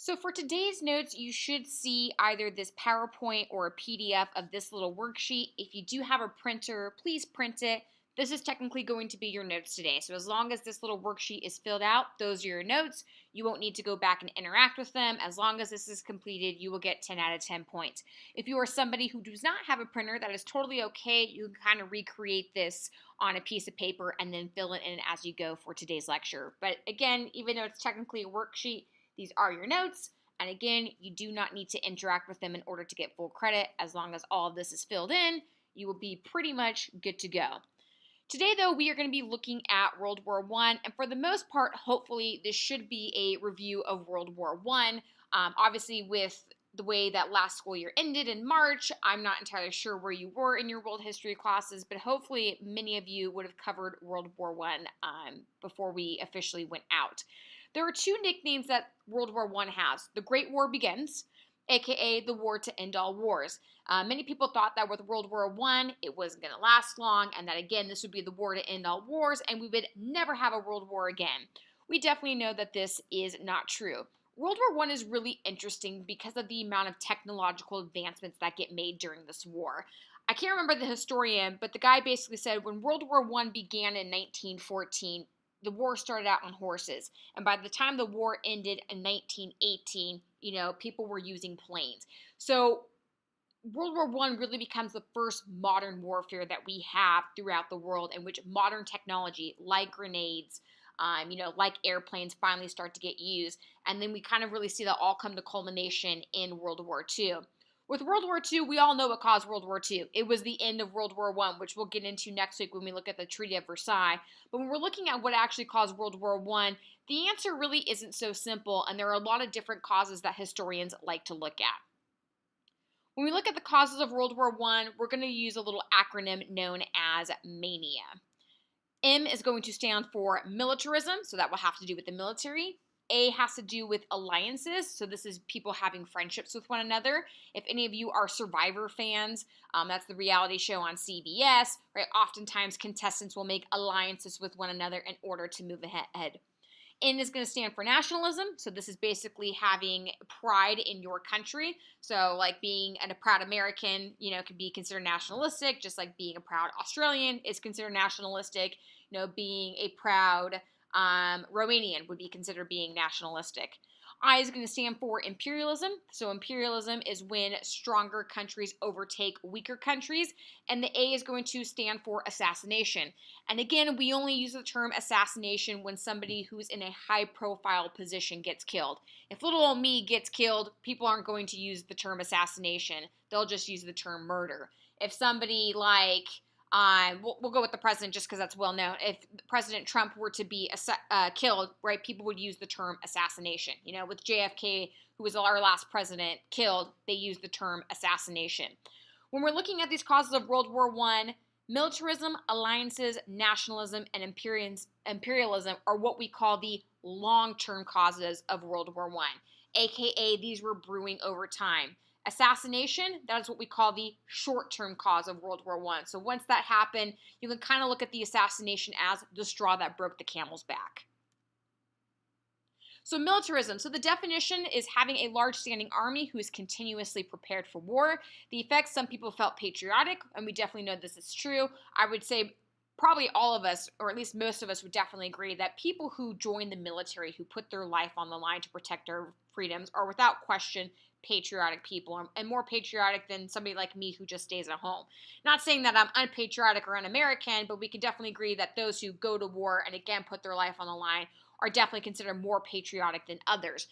So for today's notes, you should see either this PowerPoint or a PDF of this little worksheet. If you do have a printer, please print it. This is technically going to be your notes today. So as long as this little worksheet is filled out, those are your notes. You won't need to go back and interact with them. As long as this is completed, you will get 10 out of 10 points. If you are somebody who does not have a printer, that is totally okay. You can kind of recreate this on a piece of paper and then fill it in as you go for today's lecture. But again, even though it's technically a worksheet, these are your notes, and again, you do not need to interact with them in order to get full credit. As long as all of this is filled in, you will be pretty much good to go. Today, though, we are going to be looking at World War I, and for the most part, hopefully, this should be a review of World War I. Obviously, with the way that last school year ended in March, I'm not entirely sure where you were in your world history classes, but hopefully many of you would have covered World War I before we officially went out. There are two nicknames that World War I has. The Great War Begins, aka the war to end all wars. Many people thought that with World War I, it wasn't going to last long, and that again, this would be the war to end all wars, and we would never have a world war again. We definitely know that this is not true. World War I is really interesting because of the amount of technological advancements that get made during this war. I can't remember the historian, but the guy basically said when World War I began in 1914, the war started out on horses. And by the time the war ended in 1918, people were using planes. So World War I really becomes the first modern warfare that we have throughout the world in which modern technology like grenades, like airplanes finally start to get used. And then we kind of really see that all come to culmination in World War II. With World War II, we all know what caused World War II. It was the end of World War I, which we'll get into next week when we look at the Treaty of Versailles. But when we're looking at what actually caused World War I, the answer really isn't so simple, and there are a lot of different causes that historians like to look at. When we look at the causes of World War I, we're going to use a little acronym known as MANIA. M is going to stand for militarism, so that will have to do with the military. A has to do with alliances, so this is people having friendships with one another. If any of you are Survivor fans, that's the reality show on CBS, right? Oftentimes contestants will make alliances with one another in order to move ahead. N is going to stand for nationalism, so this is basically having pride in your country. So like being a proud American, could be considered nationalistic, just like being a proud Australian is considered nationalistic. Being a proud Romanian would be considered being nationalistic. I is going to stand for imperialism. So imperialism is when stronger countries overtake weaker countries. And the A is going to stand for assassination. And again, we only use the term assassination when somebody who's in a high profile position gets killed. If little old me gets killed, people aren't going to use the term assassination. They'll just use the term murder. If somebody like we'll go with the president just because that's well known. If President Trump were to be killed, right, people would use the term assassination. With JFK, who was our last president, killed, they used the term assassination. When we're looking at these causes of World War I, militarism, alliances, nationalism, and imperialism are what we call the long-term causes of World War I, aka these were brewing over time. Assassination, that is what we call the short-term cause of World War I. So once that happened, you can kind of look at the assassination as the straw that broke the camel's back. So militarism. So the definition is having a large standing army who is continuously prepared for war. The effects, some people felt patriotic, and we definitely know this is true. I would say probably all of us, or at least most of us, would definitely agree that people who join the military, who put their life on the line to protect our freedoms, are without question patriotic people, and more patriotic than somebody like me who just stays at home. Not saying that I'm unpatriotic or un-American, but we can definitely agree that those who go to war and again put their life on the line are definitely considered more patriotic than others.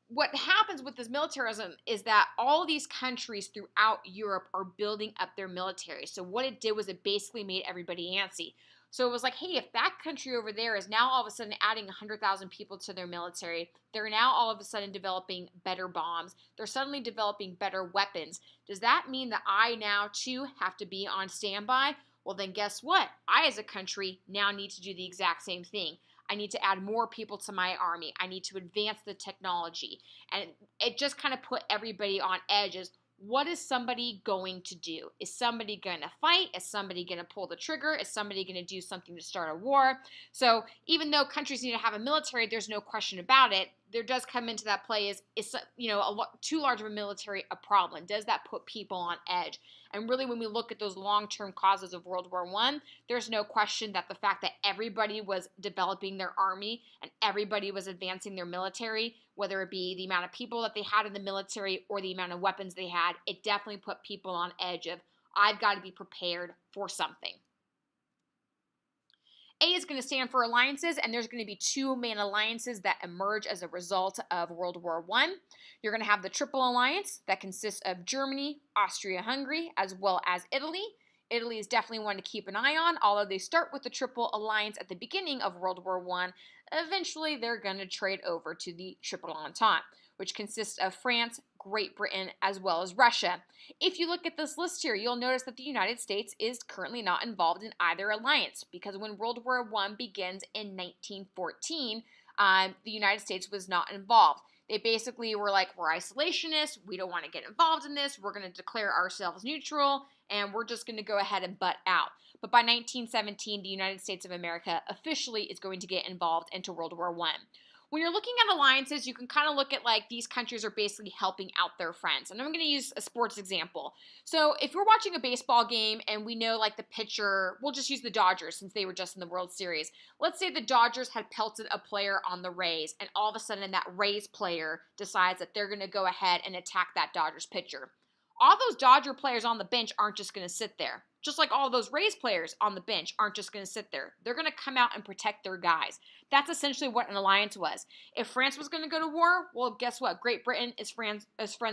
What happens with this militarism is that all these countries throughout Europe are building up their military. So what it did was it basically made everybody antsy. So it was like, hey, if that country over there is now all of a sudden adding 100,000 people to their military, they're now all of a sudden developing better bombs. They're suddenly developing better weapons. Does that mean that I now, too, have to be on standby? Well, then guess what? I, as a country, now need to do the exact same thing. I need to add more people to my army. I need to advance the technology. And it just kind of put everybody on edge as, what is somebody going to do? Is somebody going to fight? Is somebody going to pull the trigger? Is somebody going to do something to start a war? So even though countries need to have a military, there's no question about it, there does come into that play is too large of a military a problem? Does that put people on edge? And really, when we look at those long-term causes of World War I, there's no question that the fact that everybody was developing their army and everybody was advancing their military, whether it be the amount of people that they had in the military or the amount of weapons they had, it definitely put people on edge of, I've got to be prepared for something. A is going to stand for alliances, and there's going to be two main alliances that emerge as a result of World War I. You're going to have the Triple Alliance that consists of Germany, Austria-Hungary, as well as Italy. Italy is definitely one to keep an eye on, although they start with the Triple Alliance at the beginning of World War I. Eventually, they're going to trade over to the Triple Entente, which consists of France, Great Britain, as well as Russia. If you look at this list here, you'll notice that the United States is currently not involved in either alliance, because when World War I begins in 1914, the United States was not involved. They basically were like, we're isolationists, we don't want to get involved in this, we're going to declare ourselves neutral, and we're just going to go ahead and butt out. But by 1917, the United States of America officially is going to get involved into World War I. When you're looking at alliances, you can kind of look at like these countries are basically helping out their friends. And I'm going to use a sports example. So if we're watching a baseball game and we know like the pitcher, we'll just use the Dodgers since they were just in the World Series. Let's say the Dodgers had pelted a player on the Rays, and all of a sudden that Rays player decides that they're going to go ahead and attack that Dodgers pitcher. All those Dodger players on the bench aren't just going to sit there. Just like all those Rays players on the bench aren't just going to sit there. They're going to come out and protect their guys. That's essentially what an alliance was. If France was going to go to war, well, guess what? Great Britain is friends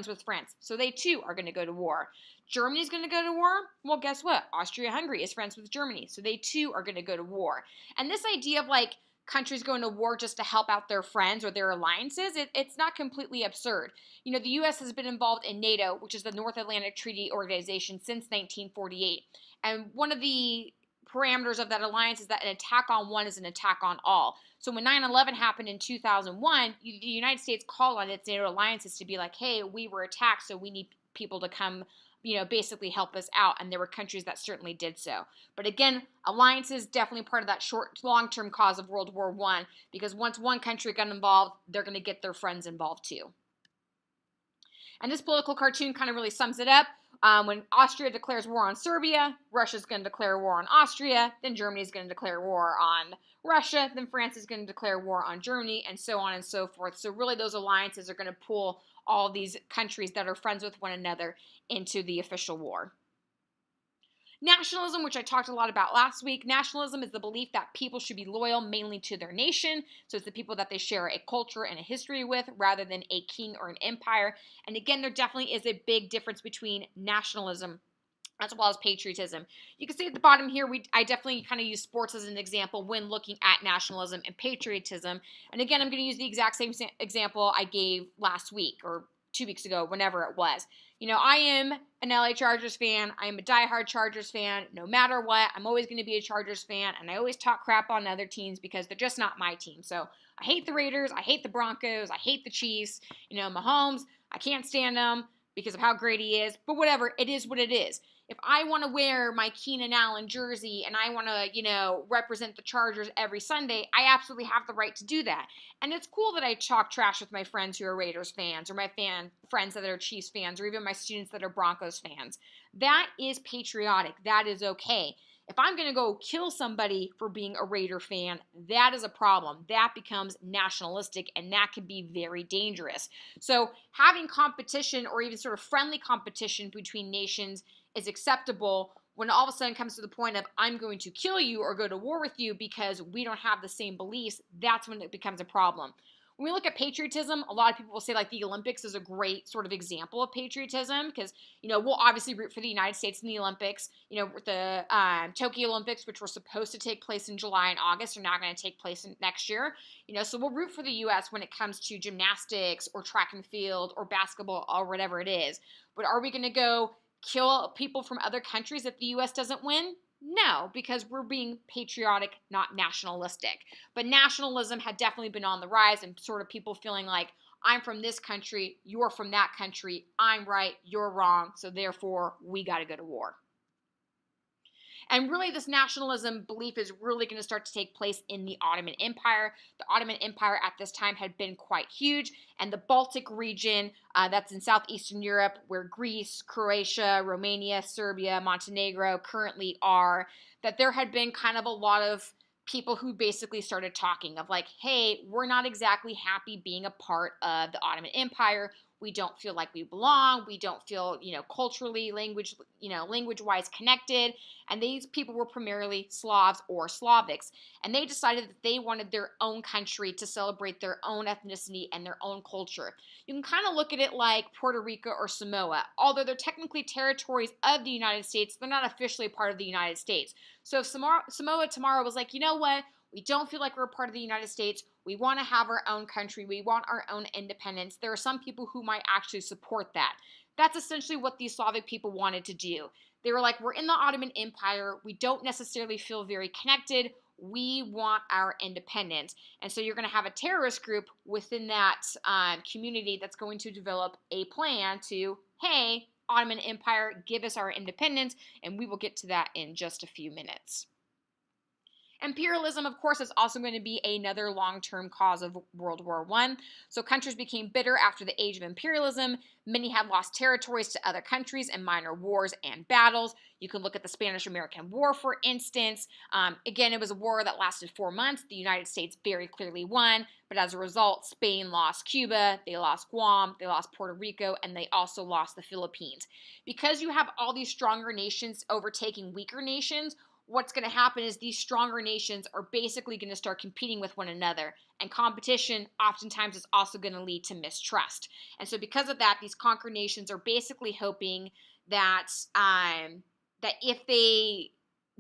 with France. So they too are going to go to war. Germany's going to go to war? Well, guess what? Austria-Hungary is friends with Germany. So they too are going to go to war. And this idea of like countries going to war just to help out their friends or their alliances, it's not completely absurd. You know, the U.S. has been involved in NATO, which is the North Atlantic Treaty Organization, since 1948. And one of the parameters of that alliance is that an attack on one is an attack on all. So when 9/11 happened in 2001, the United States called on its NATO alliances to be like, hey, we were attacked, so we need people to come basically help us out, and there were countries that certainly did so. But again, alliances definitely part of that long-term cause of World War I, because once one country got involved, they're going to get their friends involved too. And this political cartoon kind of really sums it up. When Austria declares war on Serbia, Russia's going to declare war on Austria, then Germany's going to declare war on Russia, then France is going to declare war on Germany, and so on and so forth. So really those alliances are going to pull all these countries that are friends with one another into the official war. Nationalism, which I talked a lot about last week. Nationalism is the belief that people should be loyal mainly to their nation. So it's the people that they share a culture and a history with rather than a king or an empire. And again, there definitely is a big difference between nationalism as well as patriotism. You can see at the bottom here, I definitely kind of use sports as an example when looking at nationalism and patriotism. And again, I'm going to use the exact same example I gave last week or 2 weeks ago, whenever it was. I am an LA Chargers fan. I am a diehard Chargers fan. No matter what, I'm always going to be a Chargers fan, and I always talk crap on other teams because they're just not my team. So I hate the Raiders. I hate the Broncos. I hate the Chiefs. Mahomes, I can't stand him because of how great he is. But whatever, it is what it is. If I want to wear my Keenan Allen jersey and I want to, represent the Chargers every Sunday, I absolutely have the right to do that. And it's cool that I talk trash with my friends who are Raiders fans or my friends that are Chiefs fans or even my students that are Broncos fans. That is patriotic. That is okay. If I'm going to go kill somebody for being a Raider fan, that is a problem. That becomes nationalistic, and that can be very dangerous. So having competition or even sort of friendly competition between nations is acceptable when all of a sudden comes to the point of I'm going to kill you or go to war with you because we don't have the same beliefs. That's when it becomes a problem. When we look at patriotism, a lot of people will say like the Olympics is a great sort of example of patriotism because, we'll obviously root for the United States in the Olympics. With the Tokyo Olympics, which were supposed to take place in July and August, are now going to take place next year. So we'll root for the U.S. when it comes to gymnastics or track and field or basketball or whatever it is. But are we going to go kill people from other countries if the U.S. doesn't win? No, because we're being patriotic, not nationalistic. But nationalism had definitely been on the rise and sort of people feeling like, I'm from this country, you're from that country, I'm right, you're wrong, so therefore we got to go to war. And really, this nationalism belief is really going to start to take place in the Ottoman Empire. The Ottoman Empire at this time had been quite huge, and the Baltic region, that's in southeastern Europe, where Greece, Croatia, Romania, Serbia, Montenegro currently are, that there had been kind of a lot of people who basically started talking of like, hey, we're not exactly happy being a part of the Ottoman Empire. We don't feel like we belong. We don't feel, culturally, language-wise connected. And these people were primarily Slavs or Slavics. And they decided that they wanted their own country to celebrate their own ethnicity and their own culture. You can kind of look at it like Puerto Rico or Samoa. Although they're technically territories of the United States, they're not officially a part of the United States. So if Samoa tomorrow was like, you know what? We don't feel like we're a part of the United States. We want to have our own country. We want our own independence. There are some people who might actually support that. That's essentially what these Slavic people wanted to do. They were like, we're in the Ottoman Empire. We don't necessarily feel very connected. We want our independence. And so you're going to have a terrorist group within that community that's going to develop a plan to, hey, Ottoman Empire, give us our independence, and we will get to that in just a few minutes. Imperialism, of course, is also going to be another long-term cause of World War I. So countries became bitter after the age of imperialism. Many had lost territories to other countries in minor wars and battles. You can look at the Spanish-American War, for instance. Again, it was a war that lasted 4 months. The United States very clearly won, but as a result, Spain lost Cuba, they lost Guam, they lost Puerto Rico, and they also lost the Philippines. Because you have all these stronger nations overtaking weaker nations, what's going to happen is these stronger nations are basically going to start competing with one another. And competition oftentimes is also going to lead to mistrust. And so because of that, these conquered nations are basically hoping that that if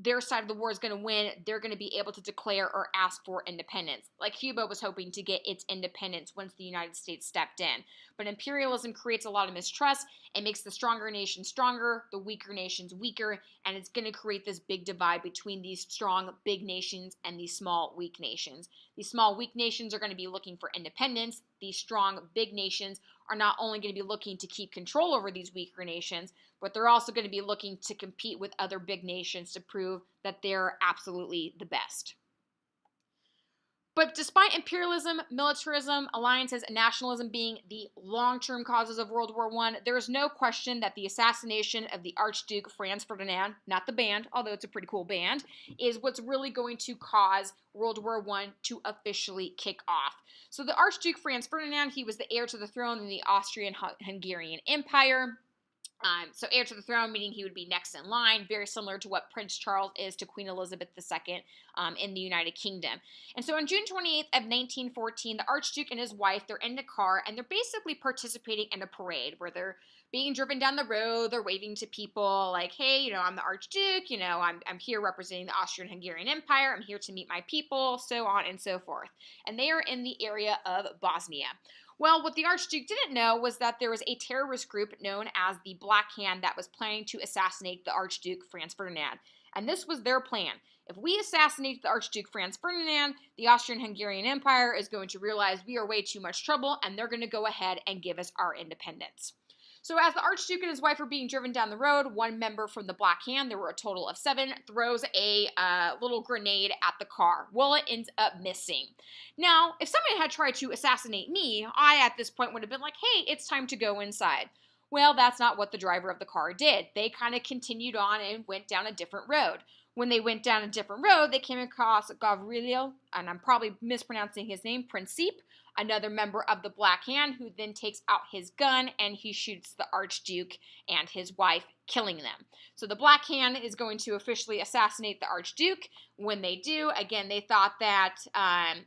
their side of the war is going to win, they're going to be able to declare or ask for independence. Like Cuba was hoping to get its independence once the United States stepped in. But imperialism creates a lot of mistrust. It makes the stronger nations stronger, the weaker nations weaker, and it's going to create this big divide between these strong, big nations and these small, weak nations. These small, weak nations are going to be looking for independence. These strong, big nations are not only going to be looking to keep control over these weaker nations, but they're also going to be looking to compete with other big nations to prove that they're absolutely the best. But despite imperialism, militarism, alliances, and nationalism being the long-term causes of World War I, there is no question that the assassination of the Archduke Franz Ferdinand, not the band, although it's a pretty cool band, is what's really going to cause World War I to officially kick off. So the Archduke Franz Ferdinand, he was the heir to the throne in the Austrian-Hungarian Empire. So heir to the throne, meaning he would be next in line, very similar to what Prince Charles is to Queen Elizabeth II in the United Kingdom. And so on June 28th of 1914, the Archduke and his wife, they're in a car, and they're basically participating in a parade where they're being driven down the road, they're waving to people like, hey, I'm the Archduke, I'm here representing the Austrian-Hungarian Empire, I'm here to meet my people, so on and so forth. And they are in the area of Bosnia. Well, what the Archduke didn't know was that there was a terrorist group known as the Black Hand that was planning to assassinate the Archduke Franz Ferdinand. And this was their plan. If we assassinate the Archduke Franz Ferdinand, the Austrian-Hungarian Empire is going to realize we are way too much trouble, and they're going to go ahead and give us our independence. So as the Archduke and his wife are being driven down the road, one member from the Black Hand, there were a total of 7, throws a little grenade at the car. Well, it ends up missing. Now, if somebody had tried to assassinate me, I at this point would have been like, hey, it's time to go inside. Well, that's not what the driver of the car did. They kind of continued on and went down a different road. When they went down a different road, they came across Gavrilo, and I'm probably mispronouncing his name, Principe, another member of the Black Hand, who then takes out his gun and he shoots the Archduke and his wife, killing them. So the Black Hand is going to officially assassinate the Archduke. When they do, again, they thought that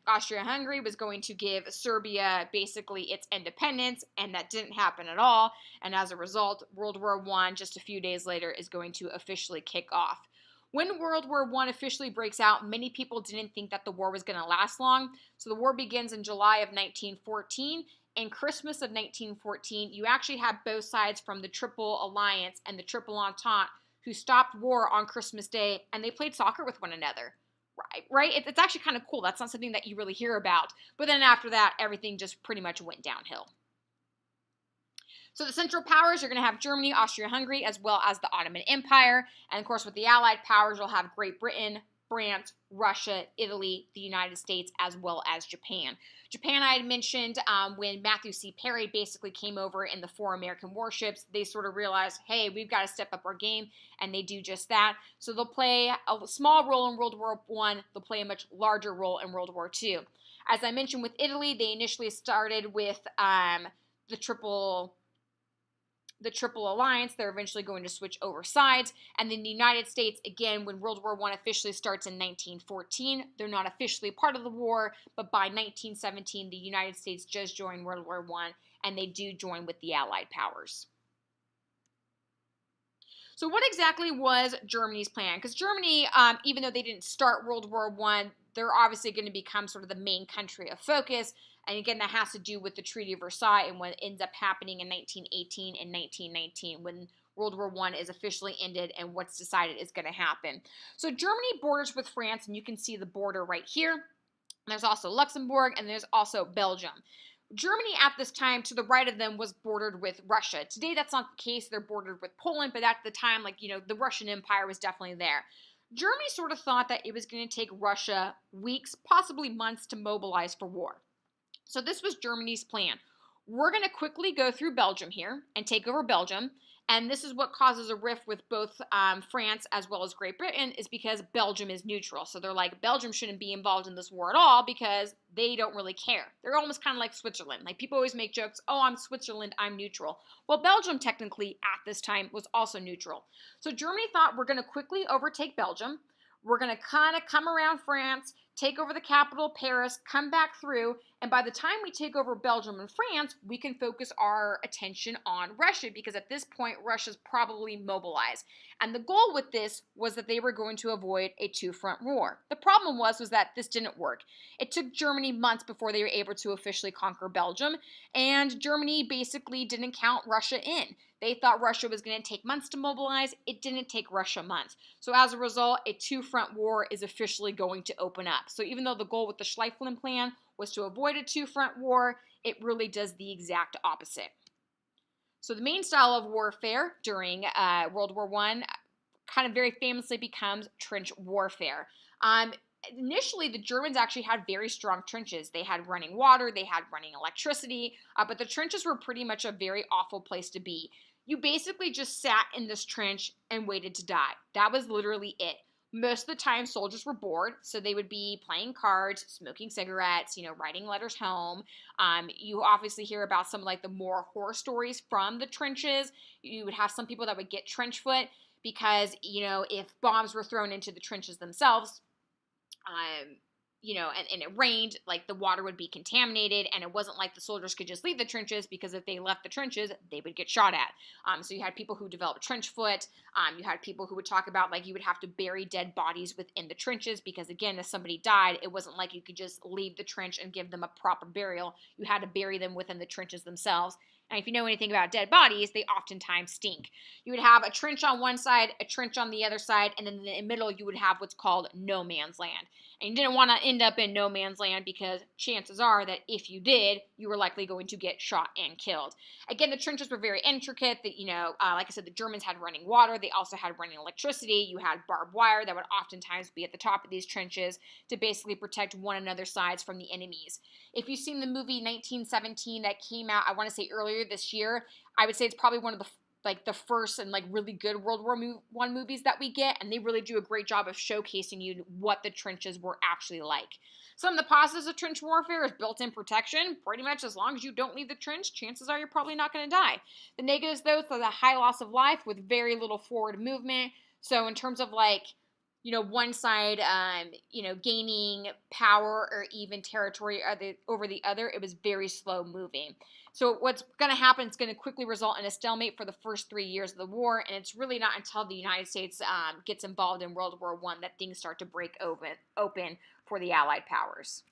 Austria-Hungary was going to give Serbia basically its independence, and that didn't happen at all. And as a result, World War I, just a few days later, is going to officially kick off. When World War I officially breaks out, many people didn't think that the war was going to last long. So the war begins in July of 1914. And Christmas of 1914, you actually have both sides from the Triple Alliance and the Triple Entente who stopped war on Christmas Day, and they played soccer with one another. Right? It's actually kind of cool. That's not something that you really hear about. But then after that, everything just pretty much went downhill. So the Central Powers, you're going to have Germany, Austria-Hungary, as well as the Ottoman Empire. And of course, with the Allied Powers, you'll have Great Britain, France, Russia, Italy, the United States, as well as Japan. Japan, I had mentioned when Matthew C. Perry basically came over in the 4 American warships, they sort of realized, hey, we've got to step up our game, and they do just that. So they'll play a small role in World War I. They'll play a much larger role in World War II. As I mentioned with Italy, they initially started with the Triple Alliance. They're eventually going to switch over sides. And then the United States, again, when World War I officially starts in 1914, they're not officially part of the war, but by 1917, the United States just joined World War I, and they do join with the Allied powers. So what exactly was Germany's plan? Because Germany, even though they didn't start World War I, they're obviously going to become sort of the main country of focus. And again, that has to do with the Treaty of Versailles and what ends up happening in 1918 and 1919 when World War I is officially ended and what's decided is going to happen. So Germany borders with France, and you can see the border right here. There's also Luxembourg, and there's also Belgium. Germany at this time, to the right of them, was bordered with Russia. Today, that's not the case. They're bordered with Poland, but at the time, the Russian Empire was definitely there. Germany sort of thought that it was going to take Russia weeks, possibly months, to mobilize for war. So this was Germany's plan. We're going to quickly go through Belgium here and take over Belgium. And this is what causes a rift with both France as well as Great Britain, is because Belgium is neutral. So they're like, Belgium shouldn't be involved in this war at all because they don't really care. They're almost kind of like Switzerland. Like, people always make jokes, oh, I'm Switzerland, I'm neutral. Well, Belgium technically at this time was also neutral. So Germany thought, we're going to quickly overtake Belgium. We're going to kind of come around France, take over the capital, Paris, come back through, and by the time we take over Belgium and France, we can focus our attention on Russia, because at this point, Russia's probably mobilized. And the goal with this was that they were going to avoid a two-front war. The problem was that this didn't work. It took Germany months before they were able to officially conquer Belgium, and Germany basically didn't count Russia in. They thought Russia was going to take months to mobilize. It didn't take Russia months. So as a result, a two-front war is officially going to open up. So even though the goal with the Schlieffen Plan was to avoid a two-front war, it really does the exact opposite. So the main style of warfare during World War I kind of very famously becomes trench warfare. Initially, the Germans actually had very strong trenches. They had running water, they had running electricity, but the trenches were pretty much a very awful place to be. You basically just sat in this trench and waited to die. That was literally it. Most of the time, soldiers were bored, so they would be playing cards, smoking cigarettes, writing letters home. You obviously hear about some of the more horror stories from the trenches. You would have some people that would get trench foot because, if bombs were thrown into the trenches themselves, and it rained, the water would be contaminated, and it wasn't like the soldiers could just leave the trenches, because if they left the trenches, they would get shot at. So you had people who developed trench foot. You had people who would talk about, you would have to bury dead bodies within the trenches, because, again, if somebody died, it wasn't like you could just leave the trench and give them a proper burial. You had to bury them within the trenches themselves. And if you know anything about dead bodies, they oftentimes stink. You would have a trench on one side, a trench on the other side, and then in the middle you would have what's called no man's land. And you didn't want to end up in no man's land, because chances are that if you did, you were likely going to get shot and killed. Again, the trenches were very intricate. That like I said, the Germans had running water. They also had running electricity. You had barbed wire that would oftentimes be at the top of these trenches to basically protect one another's sides from the enemies. If you've seen the movie 1917 that came out, I want to say earlier this year, I would say it's probably one of the first and really good World War I movies that we get, and they really do a great job of showcasing you what the trenches were actually like. Some of the positives of trench warfare is built-in protection. Pretty much as long as you don't leave the trench, chances are you're probably not going to die. The negatives, though, is the high loss of life with very little forward movement. So in terms of one side, gaining power or even territory over the other, it was very slow moving. So what's going to happen is going to quickly result in a stalemate for the first 3 years of the war, and it's really not until the United States gets involved in World War I that things start to break open for the Allied powers.